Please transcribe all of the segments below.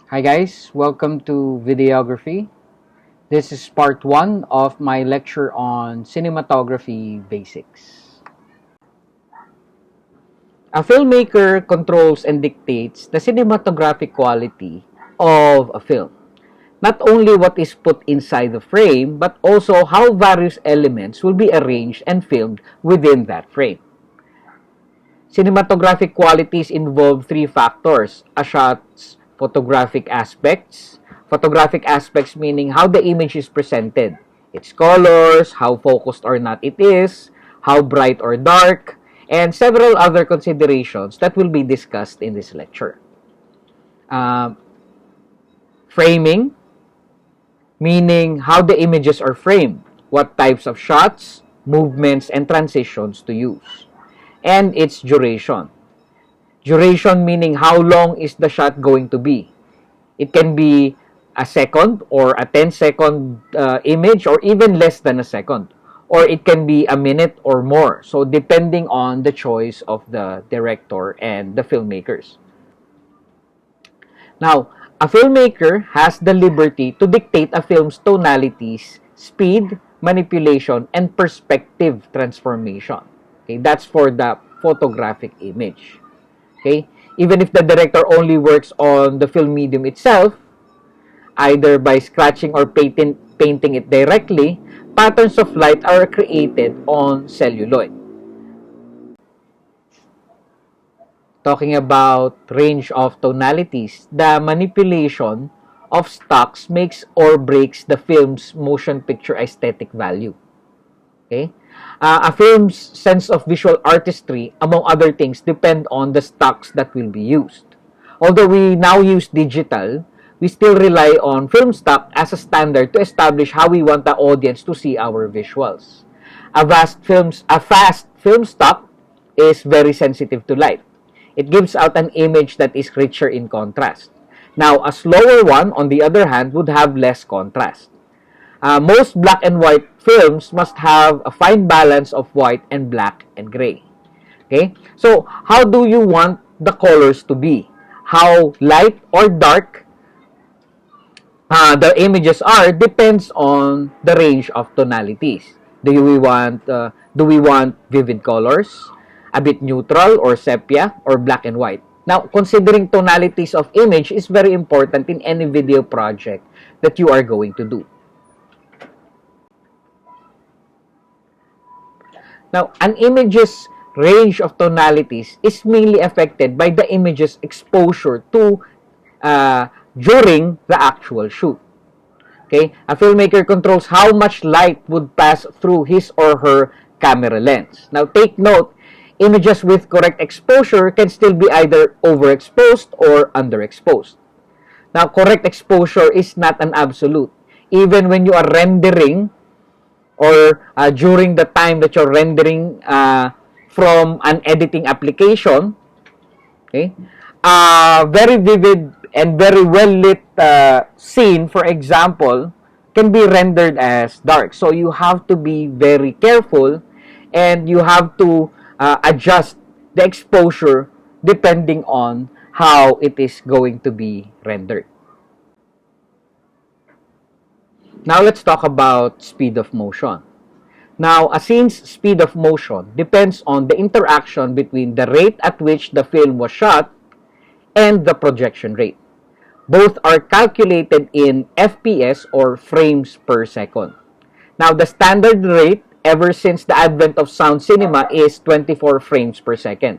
Hi guys, welcome to Videography. This is part 1 of my lecture on cinematography basics. A filmmaker controls and dictates the cinematographic quality of a film. Not only what is put inside the frame, but also how various elements will be arranged and filmed within that frame. Cinematographic qualities involve three factors: a shot's photographic aspects meaning how the image is presented, its colors, how focused or not it is, how bright or dark, and several other considerations that will be discussed in this lecture. Uh, Framing, meaning how the images are framed, what types of shots, movements, and transitions to use, and its duration. Duration meaning how long is the shot going to be. It can be a second or a 10-second image or even less than a second. Or it can be a minute or more. So depending on the choice of the director and the filmmakers. Now, a filmmaker has the liberty to dictate a film's tonalities, speed, manipulation, and perspective transformation. Okay, that's for the photographic image. Okay? Even if the director only works on the film medium itself, either by scratching or painting it directly, patterns of light are created on celluloid. Talking about range of tonalities, the manipulation of stocks makes or breaks the film's motion picture aesthetic value. Okay? A film's sense of visual artistry, among other things, depend on the stocks that will be used. Although we now use digital, we still rely on film stock as a standard to establish how we want the audience to see our visuals. A fast film stock is very sensitive to light. It gives out an image that is richer in contrast. Now, a slower one, on the other hand, would have less contrast. Most black and white films must have a fine balance of white and black and gray. Okay? So, how do you want the colors to be? How light or dark the images are depends on the range of tonalities. Do we want vivid colors, a bit neutral or sepia, or black and white? Now, considering tonalities of image is very important in any video project that you are going to do. Now, an image's range of tonalities is mainly affected by the image's exposure to during the actual shoot. Okay? A filmmaker controls how much light would pass through his or her camera lens. Now, take note, images with correct exposure can still be either overexposed or underexposed. Now, correct exposure is not an absolute. Even when you are rendering or during the time that you're rendering from an editing application, okay, very vivid and very well lit scene, for example, can be rendered as dark. So you have to be very careful and you have to adjust the exposure depending on how it is going to be rendered. Now let's talk about speed of motion. Now, a scene's speed of motion depends on the interaction between the rate at which the film was shot and the projection rate. Both are calculated in FPS or frames per second. Now, the standard rate ever since the advent of sound cinema is 24 frames per second.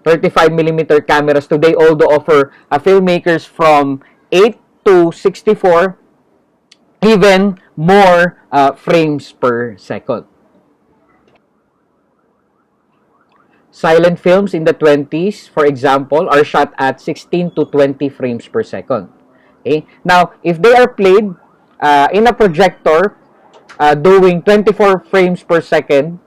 35mm cameras today although offer filmmakers from 8 to 64, even more frames per second. Silent films in the 20s, for example, are shot at 16 to 20 frames per second. Okay? Now, if they are played in a projector doing 24 frames per second,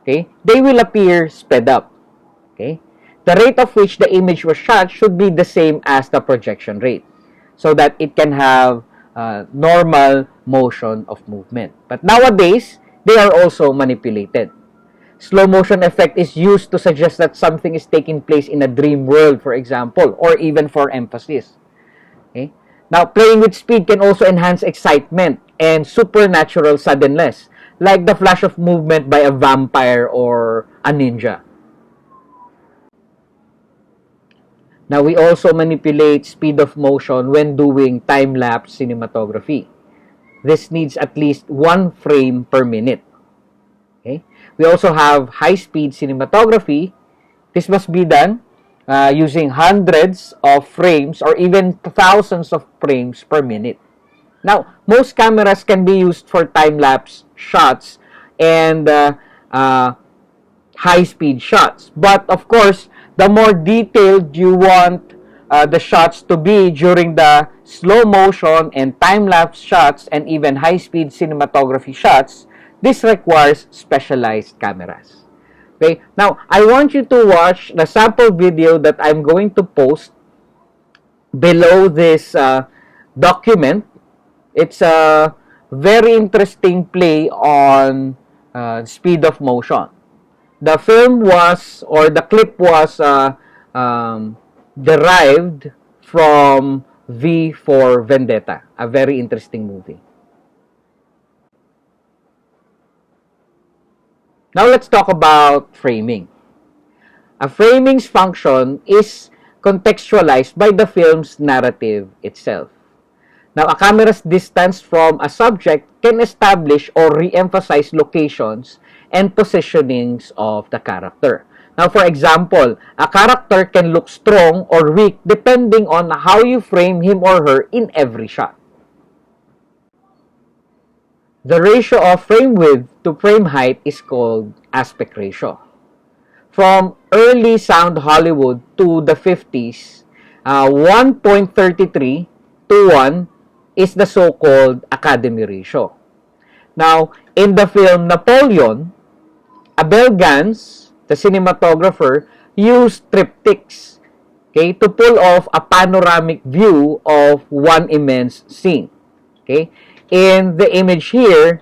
okay, they will appear sped up. Okay? The rate of which the image was shot should be the same as the projection rate so that it can have normal motion of movement. But nowadays, they are also manipulated. Slow motion effect is used to suggest that something is taking place in a dream world, for example, or even for emphasis. Okay? Now, playing with speed can also enhance excitement and supernatural suddenness, like the flash of movement by a vampire or a ninja. Now, we also manipulate speed of motion when doing time-lapse cinematography. This needs at least 1 frame per minute. Okay? We also have high-speed cinematography. This must be done using hundreds of frames or even thousands of frames per minute. Now, most cameras can be used for time-lapse shots and high-speed shots. But of course, the more detailed you want the shots to be during the slow motion and time-lapse shots and even high-speed cinematography shots, this requires specialized cameras. Okay? Now, I want you to watch the sample video that I'm going to post below this document. It's a very interesting play on speed of motion. The film was, or the clip was derived from V for Vendetta, a very interesting movie. Now let's talk about framing. A framing's function is contextualized by the film's narrative itself. Now, a camera's distance from a subject can establish or re-emphasize locations and positionings of the character. Now, for example, a character can look strong or weak depending on how you frame him or her in every shot. The ratio of frame width to frame height is called aspect ratio. From early sound Hollywood to the 50s, 1.33 to 1 is the so-called Academy ratio. Now, in the film Napoleon, Abel Gance, the cinematographer, used triptychs, okay, to pull off a panoramic view of one immense scene. Okay? In the image here,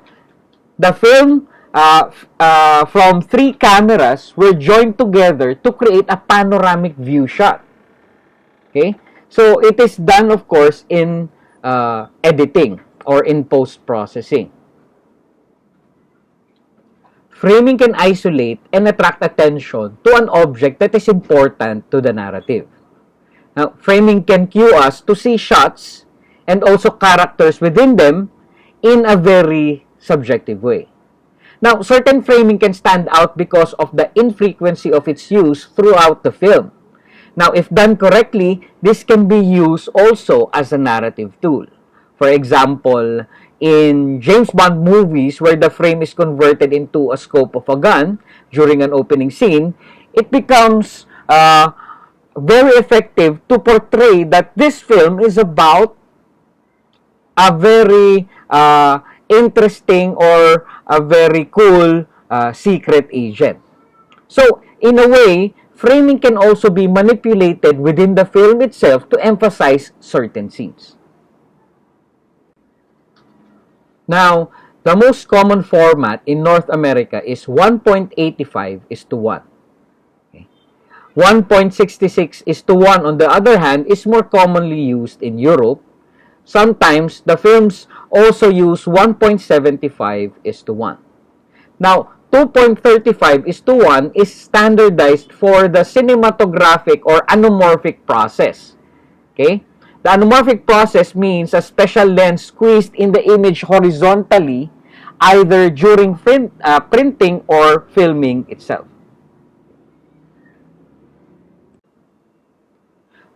the film from 3 cameras were joined together to create a panoramic view shot. Okay? So, it is done, of course, in editing or in post-processing. Framing can isolate and attract attention to an object that is important to the narrative. Now, framing can cue us to see shots and also characters within them in a very subjective way. Now, certain framing can stand out because of the infrequency of its use throughout the film. Now, if done correctly, this can be used also as a narrative tool. For example, in James Bond movies where the frame is converted into a scope of a gun during an opening scene, it becomes very effective to portray that this film is about a very interesting or a very cool secret agent. So, in a way, framing can also be manipulated within the film itself to emphasize certain scenes. Now, the most common format in North America is 1.85 is to 1. Okay. 1.66 is to 1, on the other hand, is more commonly used in Europe. Sometimes, the films also use 1.75 is to 1. Now, 2.35 is to 1 is standardized for the cinematographic or anamorphic process. Okay? The anamorphic process means a special lens squeezed in the image horizontally either during printing or filming itself.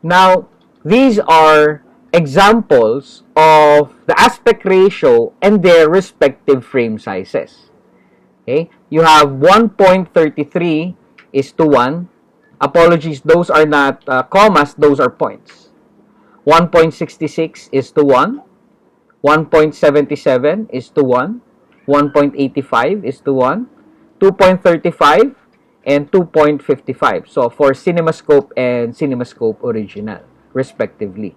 Now, these are examples of the aspect ratio and their respective frame sizes. Okay? You have 1.33 is to 1. Apologies, those are not commas, those are points. 1.66 is to 1. 1.77 is to 1. 1.85 is to 1. 2.35 and 2.55. So, for CinemaScope and CinemaScope Original, respectively.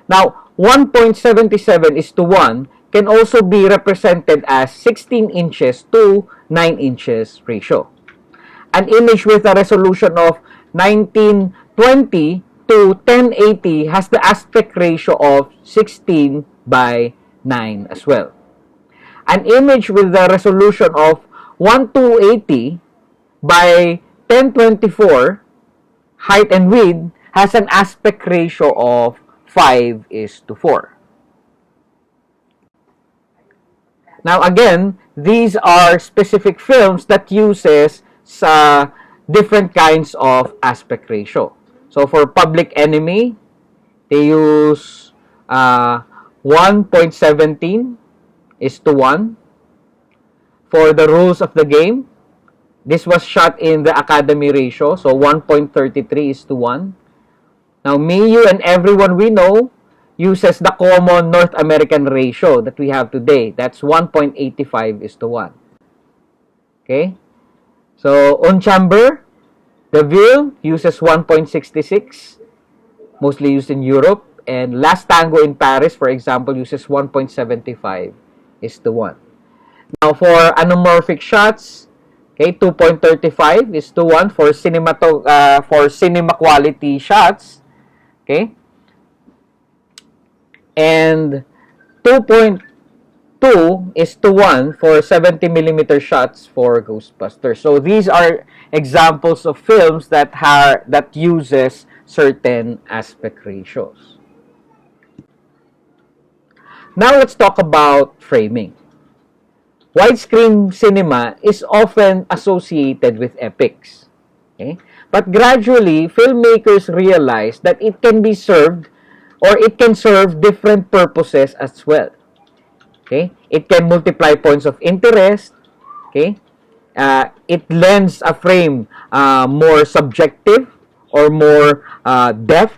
Now, 1.77 is to 1 can also be represented as 16 inches to 9 inches ratio. An image with a resolution of 1920 to 1080 has the aspect ratio of 16 by 9 as well. An image with the resolution of 1280 by 1024 height and width has an aspect ratio of 5:4. Now again, these are specific films that uses different kinds of aspect ratio. So for Public Enemy, they use 1.17 is to 1. For The Rules of the Game, this was shot in the Academy ratio, so 1.33 is to 1. Now, me, you, and everyone we know uses the common North American ratio that we have today. That's 1.85 is to 1. Okay? So, on chamber, the Ville uses 1.66, mostly used in Europe. And Last Tango in Paris, for example, uses 1.75 is to 1. Now, for anamorphic shots, okay, 2.35 is to 1 for cinema quality shots. Okay? And 2.2 is to 1 for 70 millimeter shots for Ghostbusters. So these are examples of films that uses certain aspect ratios. Now let's talk about framing. Widescreen cinema is often associated with epics. Okay? But gradually, filmmakers realize that it can be served or it can serve different purposes as well. Okay? It can multiply points of interest. Okay? It lends a frame more subjective or more depth.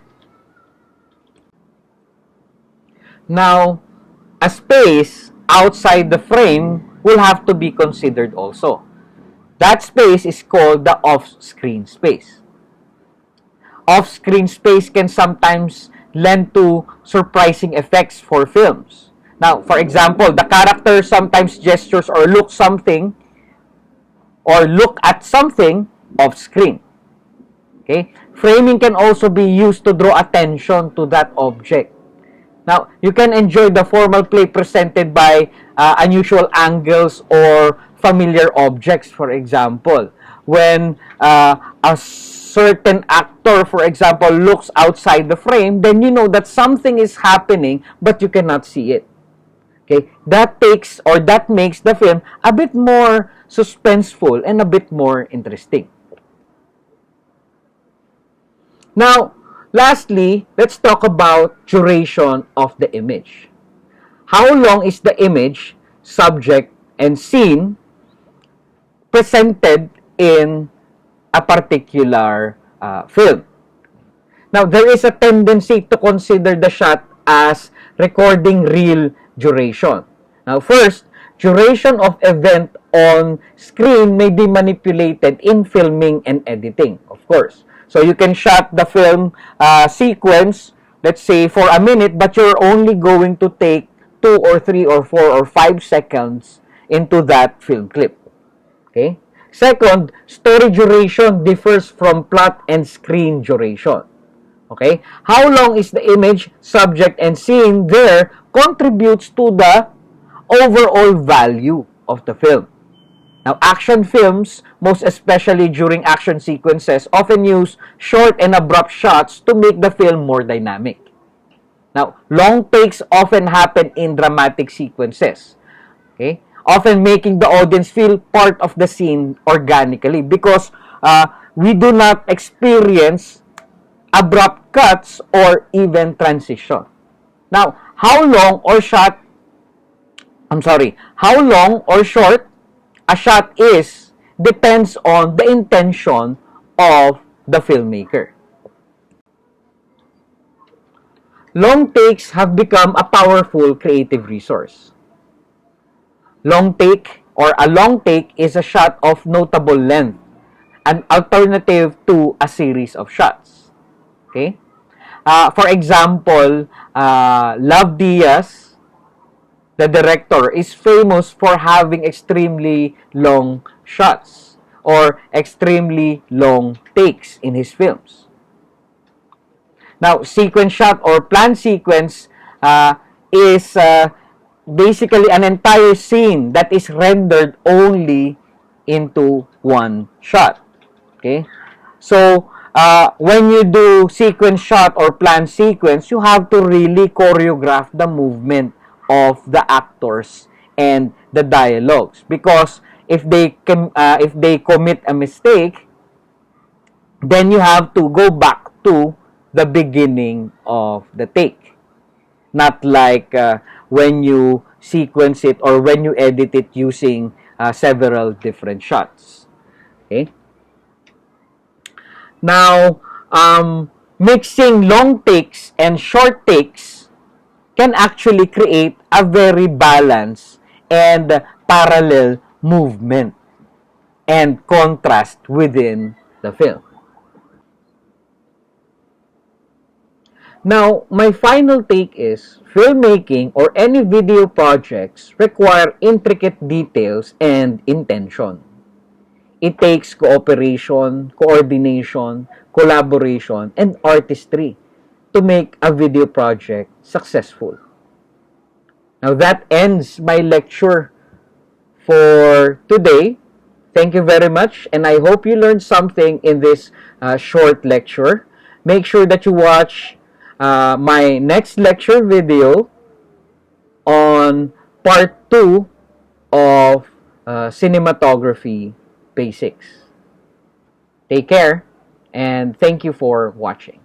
Now, a space outside the frame will have to be considered also. That space is called the off-screen space. Off-screen space can sometimes lend to surprising effects for films. Now, for example, the character sometimes gestures or look at something off-screen. Okay? Framing can also be used to draw attention to that object. Now, you can enjoy the formal play presented by unusual angles or familiar objects, for example. When a certain actor, for example, looks outside the frame, then you know that something is happening, but you cannot see it. Okay? That makes the film a bit more suspenseful and a bit more interesting. Now, lastly, let's talk about duration of the image. How long is the image, subject, and scene presented in a particular film? Now, there is a tendency to consider the shot as recording real duration. Now, first, duration of event on screen may be manipulated in filming and editing, of course. So you can shot the film sequence, let's say, for a minute, but you're only going to take 2 or 3 or 4 or 5 seconds into that film clip. Okay? Second, story duration differs from plot and screen duration. Okay? How long is the image, subject, and scene there contributes to the overall value of the film. Now, action films, most especially during action sequences, often use short and abrupt shots to make the film more dynamic. Now, long takes often happen in dramatic sequences, okay? Often making the audience feel part of the scene organically because we do not experience abrupt cuts or even transition. Now, how long or short a shot is depends on the intention of the filmmaker. Long takes have become a powerful creative resource. A long take is a shot of notable length, an alternative to a series of shots. Okay? For example, Love Diaz, the director, is famous for having extremely long shots or extremely long takes in his films. Now, sequence shot or plan sequence is basically an entire scene that is rendered only into one shot. Okay? So, when you do sequence shot or plan sequence, you have to really choreograph the movement of the actors and the dialogues, because if they commit a mistake, then you have to go back to the beginning of the take. Not like when you sequence it or when you edit it using several different shots. Okay? Now, mixing long takes and short takes can actually create a very balanced and parallel movement and contrast within the film. Now, my final take is filmmaking or any video projects require intricate details and intention. It takes cooperation, coordination, collaboration, and artistry to make a video project successful. Now, that ends my lecture for today. Thank you very much, and I hope you learned something in this short lecture. Make sure that you watch my next lecture video on part 2 of cinematography basics. Take care, and thank you for watching.